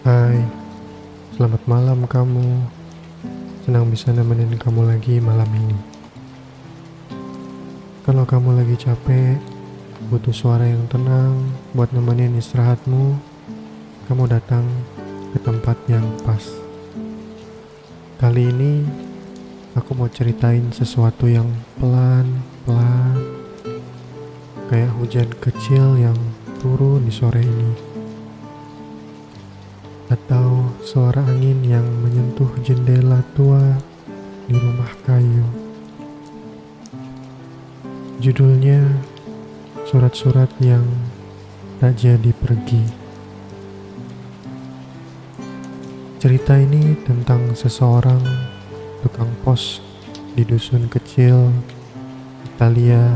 Hai, selamat malam kamu. Senang bisa nemenin kamu lagi malam ini. Kalau kamu lagi capek, butuh suara yang tenang buat nemenin istirahatmu, kamu datang ke tempat yang pas. Kali ini, aku mau ceritain sesuatu yang pelan-pelan, kayak hujan kecil yang turun di sore ini. Atau suara angin yang menyentuh jendela tua di rumah kayu. Judulnya Surat-surat yang tak jadi pergi. Cerita ini tentang seseorang tukang pos di dusun kecil Italia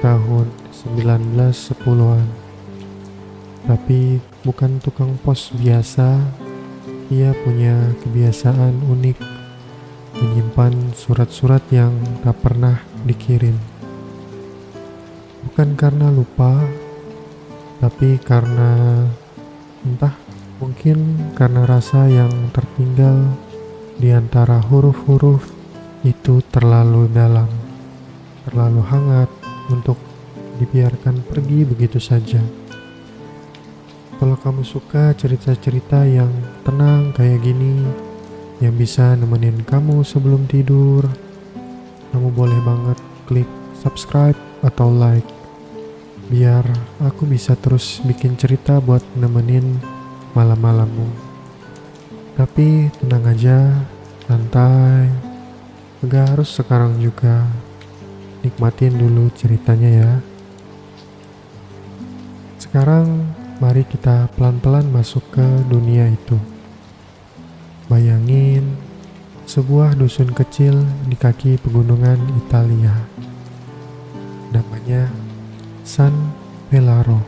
tahun 1910-an. Tapi bukan tukang pos biasa, ia punya kebiasaan unik menyimpan surat-surat yang tak pernah dikirim. Bukan karena lupa, tapi karena mungkin karena rasa yang tertinggal di antara huruf-huruf itu terlalu dalam, terlalu hangat untuk dibiarkan pergi begitu saja. Kalau kamu suka cerita-cerita yang tenang kayak gini, yang bisa nemenin kamu sebelum tidur, kamu boleh banget klik subscribe atau like, biar aku bisa terus bikin cerita buat nemenin malam-malammu. Tapi tenang aja, santai, gak harus sekarang juga. Nikmatin dulu ceritanya ya. Sekarang mari kita pelan-pelan masuk ke dunia itu. Bayangin sebuah dusun kecil di kaki pegunungan Italia. Namanya San Pelaro.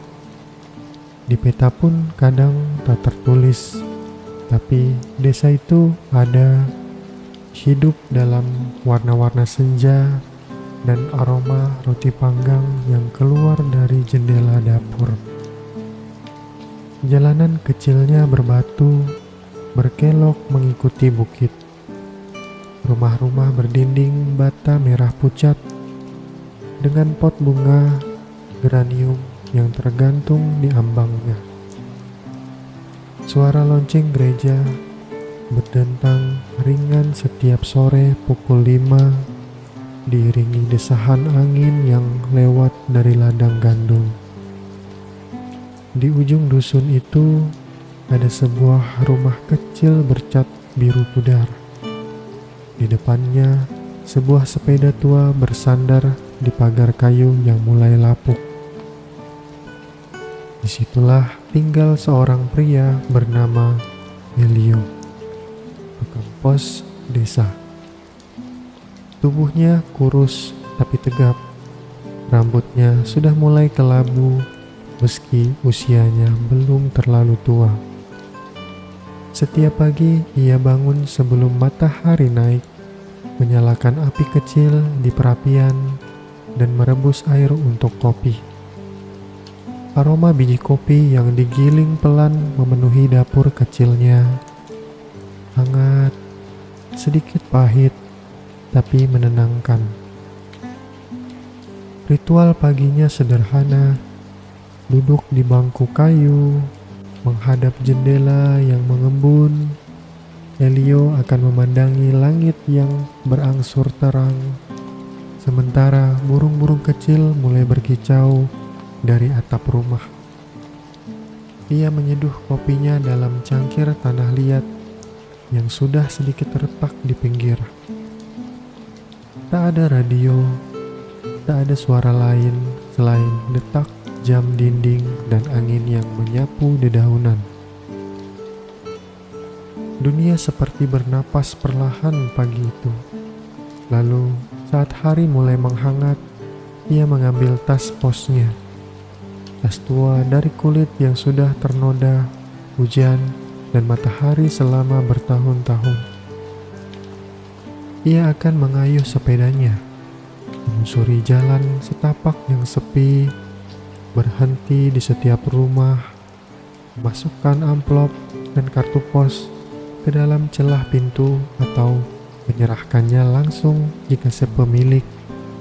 Di peta pun kadang tak tertulis, tapi desa itu ada, hidup dalam warna-warna senja dan aroma roti panggang yang keluar dari jendela dapur. Jalanan kecilnya berbatu, berkelok mengikuti bukit. Rumah-rumah berdinding bata merah pucat, dengan pot bunga geranium yang tergantung di ambangnya. Suara lonceng gereja berdentang ringan setiap sore pukul 5, diiringi desahan angin yang lewat dari ladang gandum. Di ujung dusun itu ada sebuah rumah kecil bercat biru pudar. Di depannya sebuah sepeda tua bersandar di pagar kayu yang mulai lapuk. Disitulah tinggal seorang pria bernama Elio, tukang pos desa. Tubuhnya kurus tapi tegap. Rambutnya sudah mulai kelabu meski usianya belum terlalu tua. Setiap pagi ia bangun sebelum matahari naik, menyalakan api kecil di perapian dan merebus air untuk kopi. Aroma biji kopi yang digiling pelan memenuhi dapur kecilnya. Hangat, sedikit pahit, tapi menenangkan. Ritual paginya sederhana. Duduk di bangku kayu, menghadap jendela yang mengembun, Elio akan memandangi langit yang berangsur terang, sementara burung-burung kecil mulai berkicau dari atap rumah. Ia menyeduh kopinya dalam cangkir tanah liat yang sudah sedikit retak di pinggir. Tak ada radio, tak ada suara lain selain detak jam dinding dan angin yang menyapu dedaunan. Dunia seperti bernapas perlahan pagi itu. Lalu saat hari mulai menghangat, ia mengambil tas posnya. Tas tua dari kulit yang sudah ternoda hujan dan matahari selama bertahun-tahun. Ia akan mengayuh sepedanya, menyusuri jalan setapak yang sepi, berhenti di setiap rumah, memasukkan amplop dan kartu pos ke dalam celah pintu atau menyerahkannya langsung jika si pemilik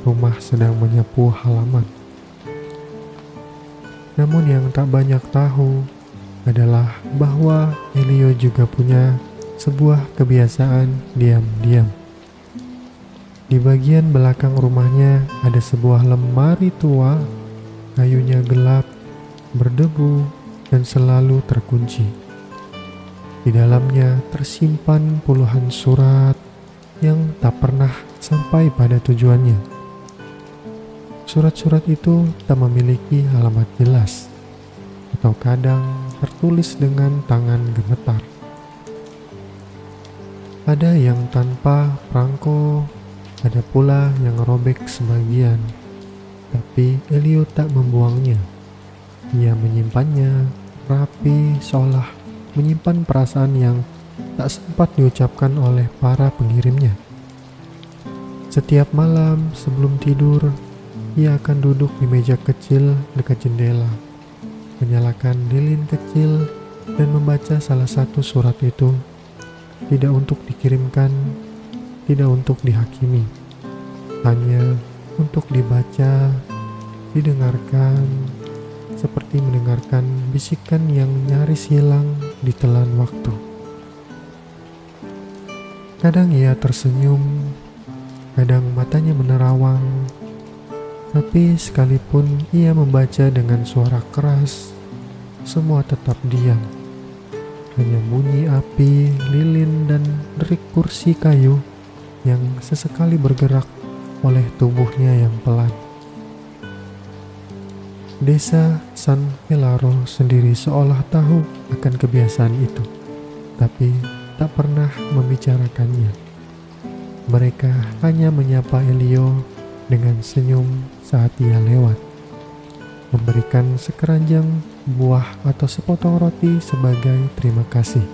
rumah sedang menyapu halaman. Namun yang tak banyak tahu adalah bahwa Elio juga punya sebuah kebiasaan diam-diam. Di bagian belakang rumahnya ada sebuah lemari tua, kayunya gelap, berdebu, dan selalu terkunci. Di dalamnya tersimpan puluhan surat yang tak pernah sampai pada tujuannya. Surat-surat itu tak memiliki alamat jelas, atau kadang tertulis dengan tangan gemetar. Ada yang tanpa perangko, ada pula yang robek sebagian, tapi Elio tak membuangnya. Ia menyimpannya rapi, seolah menyimpan perasaan yang tak sempat diucapkan oleh para pengirimnya. Setiap malam sebelum tidur, ia akan duduk di meja kecil dekat jendela, menyalakan lilin kecil dan membaca salah satu surat itu, tidak untuk dikirimkan, tidak untuk dihakimi, hanya untuk dibaca, didengarkan, seperti mendengarkan bisikan yang nyaris hilang di telan waktu. Kadang ia tersenyum, kadang matanya menerawang, tapi sekalipun ia membaca dengan suara keras, semua tetap diam. Hanya bunyi api, lilin, dan derik kursi kayu yang sesekali bergerak oleh tubuhnya yang pelan. Desa San Pelaro sendiri seolah tahu akan kebiasaan itu, tapi tak pernah membicarakannya. Mereka hanya menyapa Elio dengan senyum saat ia lewat, memberikan sekeranjang buah atau sepotong roti sebagai terima kasih.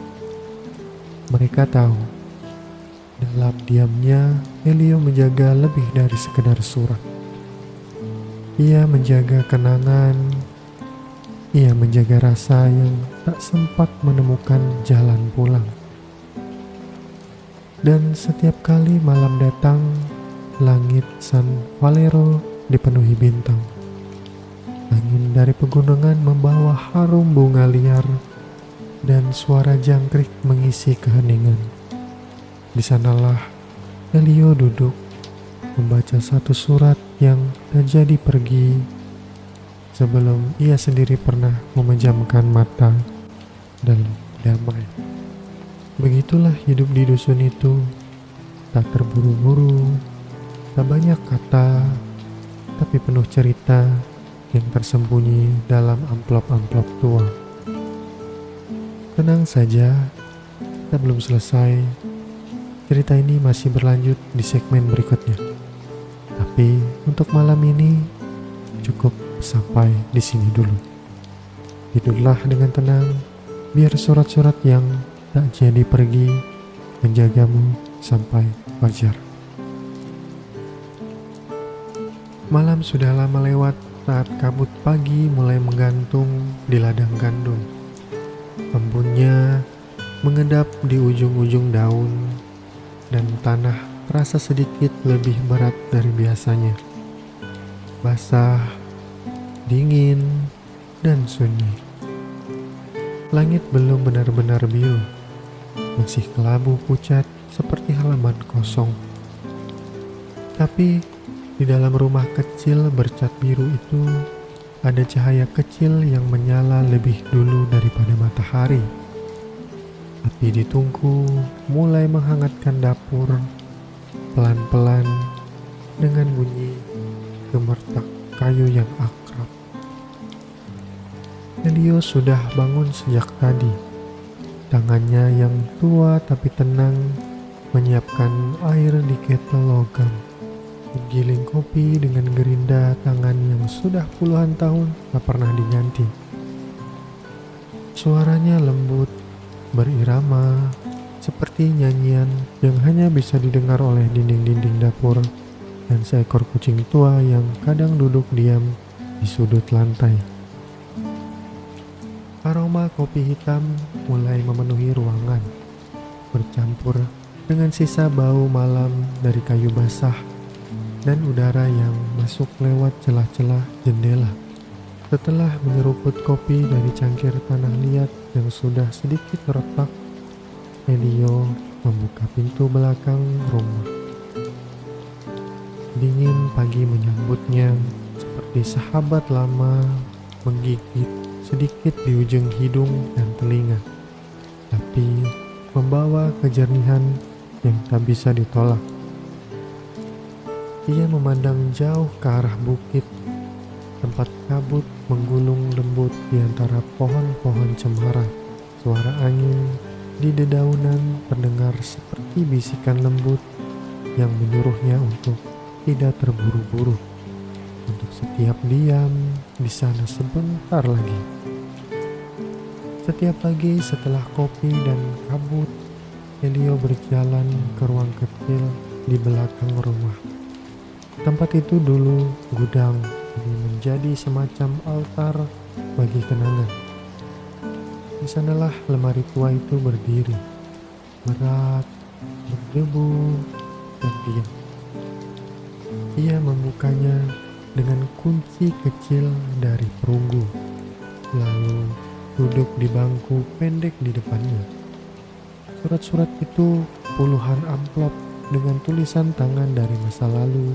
Mereka tahu, dalam diamnya Elio menjaga lebih dari sekedar surat. Ia menjaga kenangan, ia menjaga rasa yang tak sempat menemukan jalan pulang. Dan setiap kali malam datang, langit San Valero dipenuhi bintang. Angin dari pegunungan membawa harum bunga liar dan suara jangkrik mengisi keheningan. Di sanalah Elio duduk membaca satu surat yang tak jadi pergi sebelum ia sendiri pernah memejamkan mata dan damai. Begitulah hidup di dusun itu, tak terburu-buru, tak banyak kata, tapi penuh cerita yang tersembunyi dalam amplop-amplop tua. Tenang saja, kita belum selesai. Cerita ini masih berlanjut di segmen berikutnya. Tapi untuk malam ini cukup sampai di sini dulu. Tidurlah dengan tenang, biar surat-surat yang tak jadi pergi menjagamu sampai fajar. Malam sudah lama lewat saat kabut pagi mulai menggantung di ladang gandum. Embunnya mengendap di ujung-ujung daun dan tanah terasa sedikit lebih berat dari biasanya. Basah, dingin, dan sunyi. Langit belum benar-benar biru, masih kelabu pucat seperti halaman kosong. Tapi di dalam rumah kecil bercat biru itu ada cahaya kecil yang menyala lebih dulu daripada matahari. Api di tungku mulai menghangatkan dapur pelan-pelan dengan bunyi gemertak kayu yang akrab. Elio sudah bangun sejak tadi. Tangannya yang tua tapi tenang menyiapkan air di ketel logam, menggiling kopi dengan gerinda tangan yang sudah puluhan tahun tak pernah diganti. Suaranya lembut, berirama, seperti nyanyian yang hanya bisa didengar oleh dinding-dinding dapur dan seekor kucing tua yang kadang duduk diam di sudut lantai. Aroma kopi hitam mulai memenuhi ruangan, bercampur dengan sisa bau malam dari kayu basah dan udara yang masuk lewat celah-celah jendela. Setelah menyeruput kopi dari cangkir tanah liat yang sudah sedikit retak, Elio membuka pintu belakang rumah. Dingin pagi menyambutnya seperti sahabat lama menggigit sedikit di ujung hidung dan telinga, tapi membawa kejernihan yang tak bisa ditolak. Ia memandang jauh ke arah bukit, tempat kabut menggulung lembut di antara pohon-pohon cemara. Suara angin di dedaunan terdengar seperti bisikan lembut yang menyuruhnya untuk tidak terburu-buru, untuk setiap diam di sana sebentar lagi. Setiap pagi setelah kopi dan kabut, Elio berjalan ke ruang kecil di belakang rumah. Tempat itu dulu gudang, ini menjadi semacam altar bagi kenangan. Di sanalah lemari tua itu berdiri, berat, berdebu, dan diam. Ia membukanya dengan kunci kecil dari perunggu, lalu duduk di bangku pendek di depannya. Surat-surat itu puluhan amplop dengan tulisan tangan dari masa lalu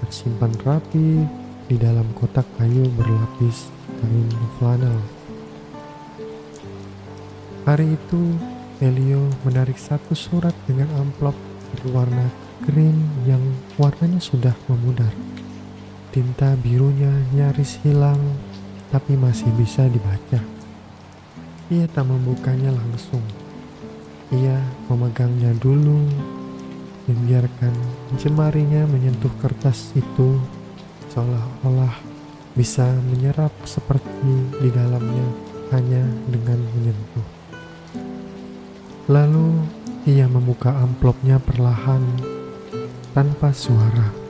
tersimpan rapi di dalam kotak kayu berlapis kain flanel. Hari itu Elio menarik satu surat dengan amplop berwarna krim yang warnanya sudah memudar. Tinta birunya nyaris hilang, tapi masih bisa dibaca. Ia tak membukanya langsung. Ia memegangnya dulu, membiarkan jemarinya menyentuh kertas itu, seolah-olah bisa menyerap seperti di dalamnya hanya dengan menyentuh. Lalu ia membuka amplopnya perlahan, tanpa suara.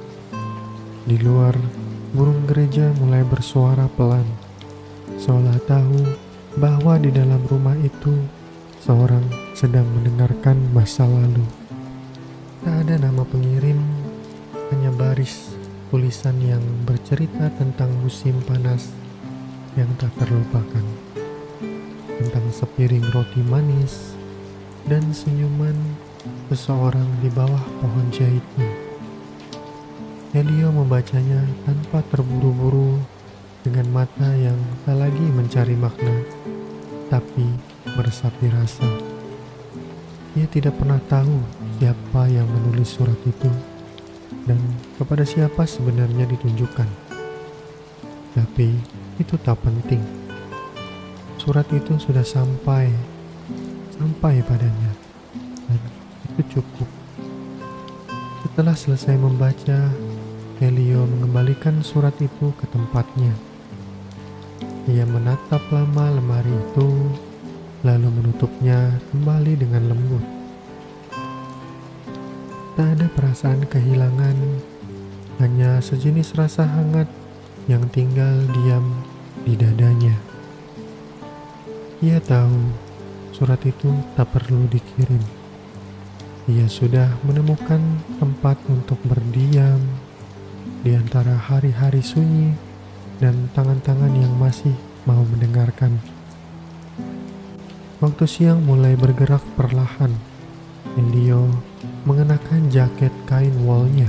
Di luar, burung gereja mulai bersuara pelan, seolah tahu bahwa di dalam rumah itu seorang sedang mendengarkan masa lalu. Tak ada nama pengirim, hanya baris tulisan yang bercerita tentang musim panas yang tak terlupakan, tentang sepiring roti manis dan senyuman seseorang di bawah pohon zaitun. Elio membacanya tanpa terburu-buru, dengan mata yang tak lagi mencari makna, tapi meresapi rasa. Ia tidak pernah tahu siapa yang menulis surat itu dan kepada siapa sebenarnya ditujukan. Tapi itu tak penting. Surat itu sudah sampai padanya, dan itu cukup. Setelah selesai membaca, Elio mengembalikan surat itu ke tempatnya. Ia menatap lama lemari itu, lalu menutupnya kembali dengan lembut. Tak ada perasaan kehilangan, hanya sejenis rasa hangat yang tinggal diam di dadanya. Ia tahu surat itu tak perlu dikirim. Ia sudah menemukan tempat untuk berdiam di antara hari-hari sunyi dan tangan-tangan yang masih mau mendengarkan. Waktu siang mulai bergerak perlahan. Elio mengenakan jaket kain wolnya,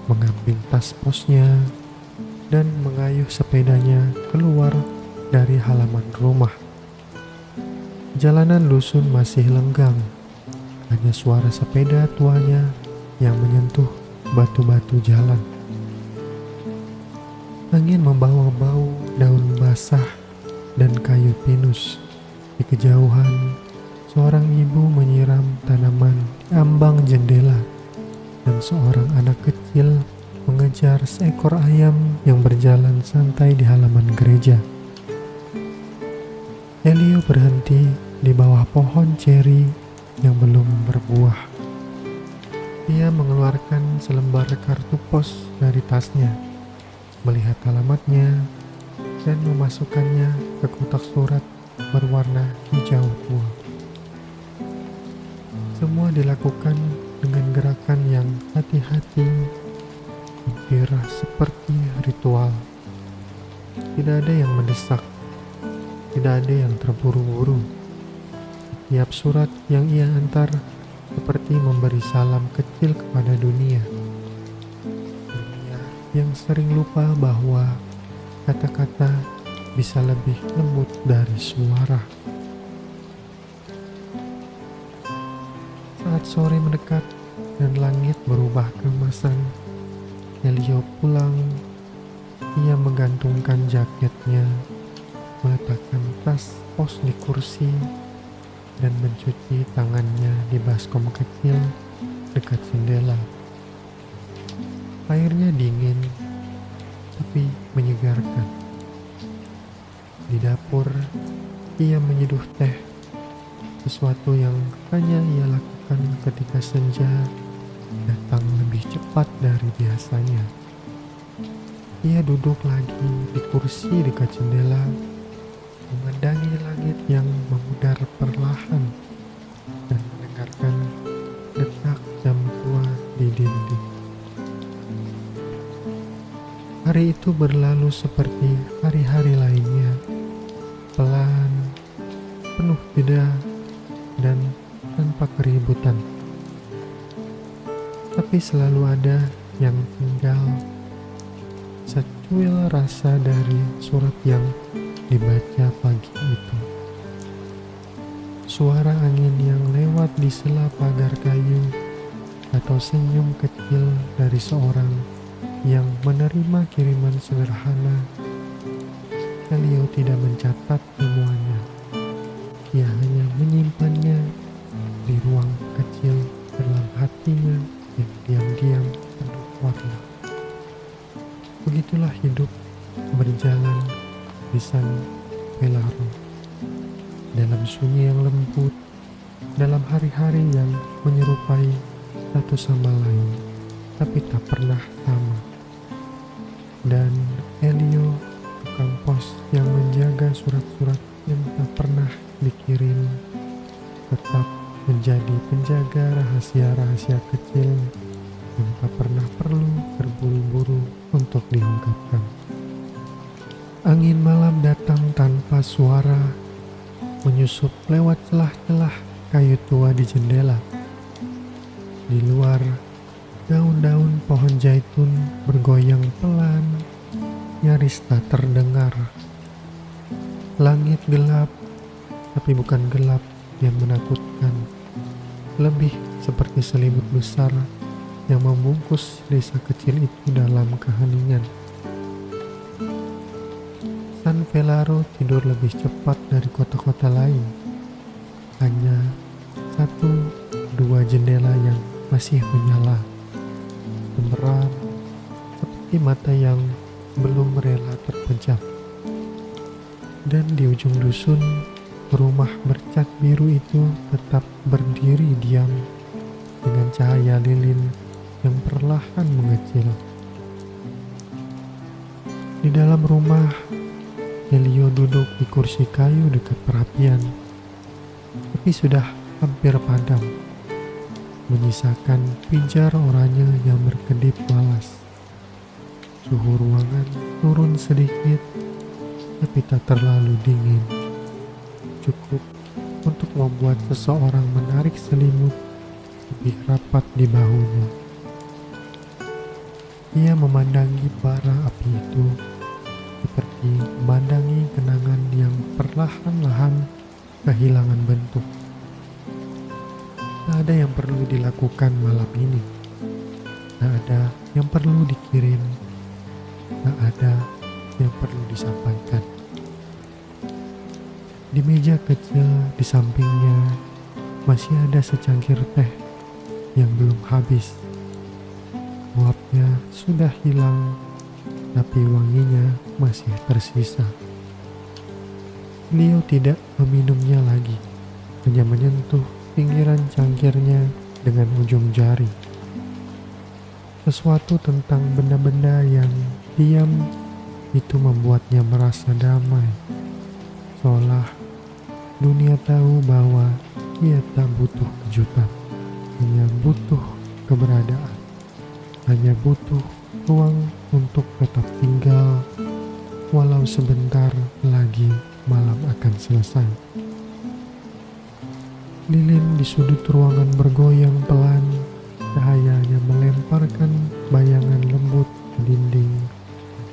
mengambil tas posnya, dan mengayuh sepedanya keluar dari halaman rumah. Jalanan dusun masih lenggang, hanya suara sepeda tuanya yang menyentuh batu-batu jalan. Angin membawa bau daun basah dan kayu pinus. Di kejauhan, seorang ibu menyiram tanaman di ambang jendela, dan seorang anak kecil mengejar seekor ayam yang berjalan santai di halaman gereja. Elio berhenti di bawah pohon ceri yang belum berbuah. Ia mengeluarkan selembar kartu pos dari tasnya, melihat alamatnya, dan memasukkannya ke kotak surat berwarna hijau tua. Semua dilakukan dengan gerakan yang hati-hati, hampir seperti ritual. Tidak ada yang mendesak, tidak ada yang terburu-buru. Setiap surat yang ia antar seperti memberi salam kecil kepada dunia. Dunia yang sering lupa bahwa kata-kata bisa lebih lembut dari suara. Saat sore mendekat dan langit berubah keemasan, Elio pulang. Ia menggantungkan jaketnya, meletakkan tas pos di kursi, dan mencuci tangannya di baskom kecil dekat jendela. Airnya dingin, tapi menyegarkan. Di dapur, ia menyeduh teh, sesuatu yang hanya ia lakukan ketika senja datang lebih cepat dari biasanya. Ia duduk lagi di kursi dekat jendela, memandangi langit yang memudar perlahan dan mendengarkan detak jam tua di dinding. Hari itu berlalu seperti hari-hari lainnya, pelan, penuh jeda, dan tanpa keributan. Tapi selalu ada yang tinggal, secuil rasa dari surat yang dibaca pagi itu. Suara angin yang lewat di sela pagar kayu, atau senyum kecil dari seorang yang menerima kiriman sederhana. Elio tidak mencatat semuanya. Ia hanya menyimpannya di ruang kecil dalam hatinya yang diam-diam penuh warna. Begitulah hidup berjalan di San Pelaro, dalam sunyi yang lembut, dalam hari-hari yang menyerupai satu sama lain, tapi tak pernah sama. Dan Elio, tukang pos yang menjaga surat-surat yang tak pernah dikirim, tetap menjadi penjaga rahasia-rahasia kecil yang tak pernah perlu terburu-buru untuk diungkapkan. Angin malam datang tanpa suara, menyusup lewat celah-celah kayu tua di jendela. Di luar, daun-daun pohon zaitun bergoyang pelan, nyaris tak terdengar. Langit gelap, tapi bukan gelap yang menakutkan. Lebih seperti selimut besar yang membungkus desa kecil itu dalam keheningan. San Pelaro tidur lebih cepat dari kota-kota lain. Hanya 1-2 jendela yang masih menyala, gemeram seperti mata yang belum rela terpejam. Dan di ujung dusun, rumah bercat biru itu tetap berdiri diam dengan cahaya lilin yang perlahan mengecil. Di dalam rumah, Elio duduk di kursi kayu dekat perapian, tapi sudah hampir padam, menyisakan pijar oranye yang berkedip malas. Suhu ruangan turun sedikit, tapi tak terlalu dingin. Cukup untuk membuat seseorang menarik selimut lebih rapat di bahunya. Ia memandangi bara api itu seperti memandangi kenangan yang perlahan-lahan kehilangan bentuk. Tak ada yang perlu dilakukan malam ini. Tak ada yang perlu dikirim. Tak ada yang perlu disampaikan. Di meja kecil di sampingnya masih ada secangkir teh yang belum habis. Uapnya sudah hilang, tapi wanginya masih tersisa. Leo tidak meminumnya lagi, hanya menyentuh pinggiran cangkirnya dengan ujung jari. Sesuatu tentang benda-benda yang diam itu membuatnya merasa damai, seolah dunia tahu bahwa ia tak butuh kejutan, hanya butuh keberadaan, hanya butuh ruang untuk tetap tinggal, walau sebentar lagi malam akan selesai. Lilin di sudut ruangan bergoyang pelan, cahayanya melemparkan bayangan lembut ke dinding,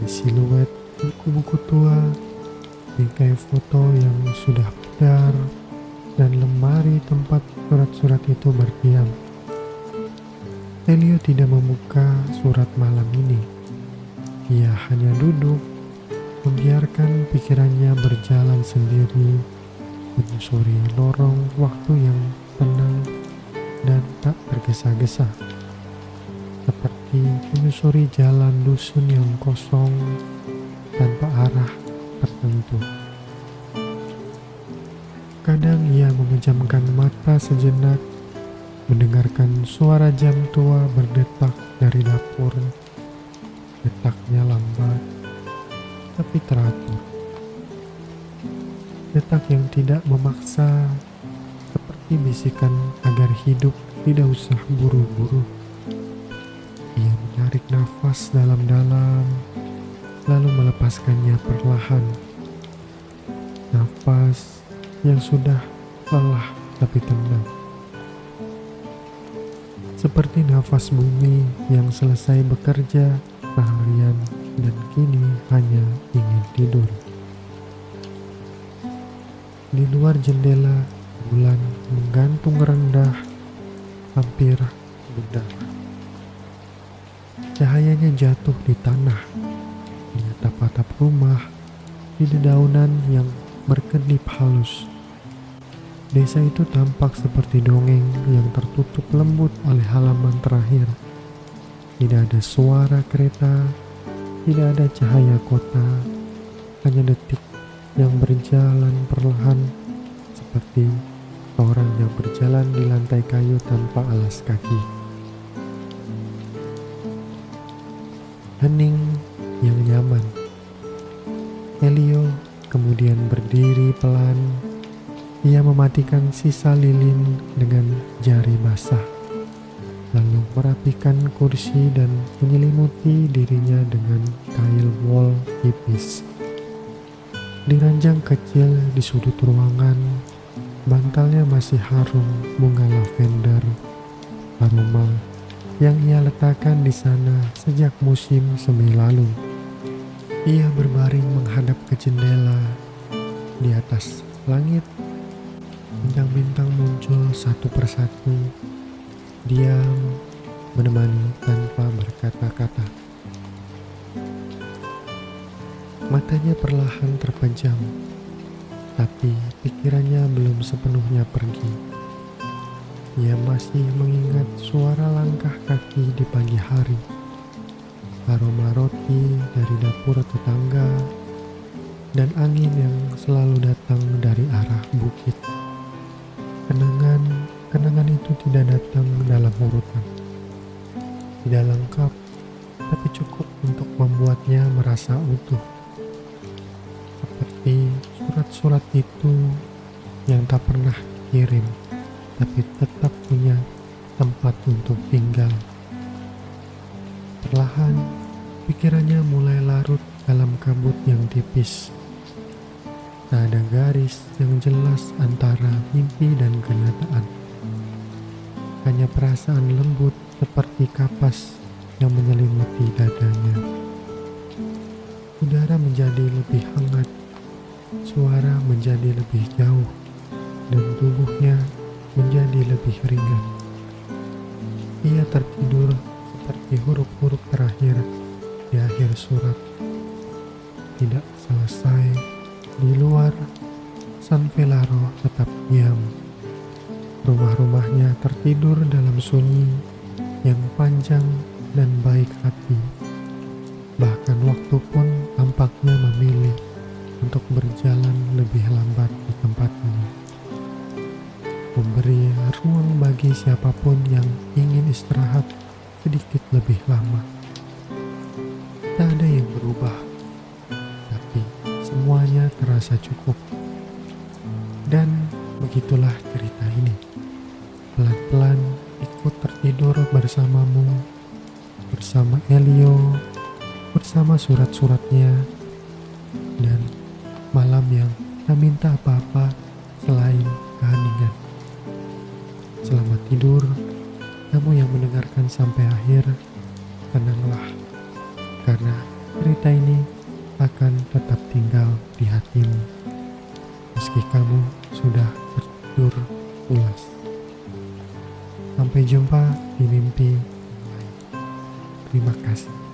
di siluet buku-buku tua, bingkai foto yang sudah pudar, dan lemari tempat surat-surat itu berdiam. Elio tidak membuka surat malam ini. Ia hanya duduk, membiarkan pikirannya berjalan sendiri, menyusuri lorong waktu yang tenang dan tak tergesa-gesa, seperti menyusuri jalan dusun yang kosong tanpa arah tertentu. Kadang ia memejamkan mata sejenak, mendengarkan suara jam tua berdetak dari dapur. Detaknya lambat, tapi teratur. Detak yang tidak memaksa, seperti bisikan agar hidup tidak usah buru-buru. Ia menarik nafas dalam-dalam, lalu melepaskannya perlahan. Nafas yang sudah lelah tapi tenang. Seperti nafas bumi yang selesai bekerja seharian dan kini hanya ingin tidur. Di luar jendela, bulan menggantung rendah, hampir bundar. Cahayanya jatuh di tanah, di atap-atap rumah, di dedaunan yang berkedip halus. Desa itu tampak seperti dongeng yang tertutup lembut oleh halaman terakhir. Tidak ada suara kereta, tidak ada cahaya kota, hanya detik yang berjalan perlahan, seperti orang yang berjalan di lantai kayu tanpa alas kaki. Hening yang nyaman. Elio kemudian berdiri pelan. Ia mematikan sisa lilin dengan jari basah, lalu merapikan kursi dan menyelimuti dirinya dengan kail wol tipis. Di ranjang kecil di sudut ruangan, bantalnya masih harum bunga lavender, aroma yang ia letakkan di sana sejak musim semi lalu. Ia berbaring menghadap ke jendela. Di atas langit, bintang-bintang muncul satu persatu, diam, menemani tanpa berkata-kata. Matanya perlahan terpejam, tapi pikirannya belum sepenuhnya pergi. Ia masih mengingat suara langkah kaki di pagi hari, aroma roti dari dapur tetangga, dan angin yang selalu datang dari arah bukit. Kenangan itu tidak datang dalam urutan, tidak lengkap, tapi cukup untuk membuatnya merasa utuh. Seperti surat-surat itu yang tak pernah kirim, tapi tetap punya tempat untuk tinggal. Perlahan, pikirannya mulai larut dalam kabut yang tipis. Tak ada garis yang jelas antara mimpi dan kenyataan. Hanya perasaan lembut seperti kapas yang menyelimuti dadanya. Udara menjadi lebih hangat, suara menjadi lebih jauh, dan tubuhnya menjadi lebih ringan. Ia tertidur seperti huruf-huruf terakhir di akhir surat. Tidak selesai. Di luar, San Velaro tetap diam. Rumah-rumahnya tertidur dalam sunyi yang panjang dan baik hati. Bahkan waktu pun tampaknya memilih untuk berjalan lebih lambat di tempat ini. Memberi ruang bagi siapapun yang ingin istirahat sedikit lebih lama. Tak ada yang berubah, tapi semuanya terasa cukup. Dan begitulah cerita ini. Pelan-pelan ikut tertidur bersamamu, bersama Elio, bersama surat-suratnya, dan malam yang tak minta apa-apa selain keheningan. Selamat tidur, kamu yang mendengarkan sampai akhir. Tenanglah, karena cerita ini akan tetap tinggal di hatimu meski kamu sudah tertidur pulas. Sampai jumpa di mimpi lain. Terima kasih.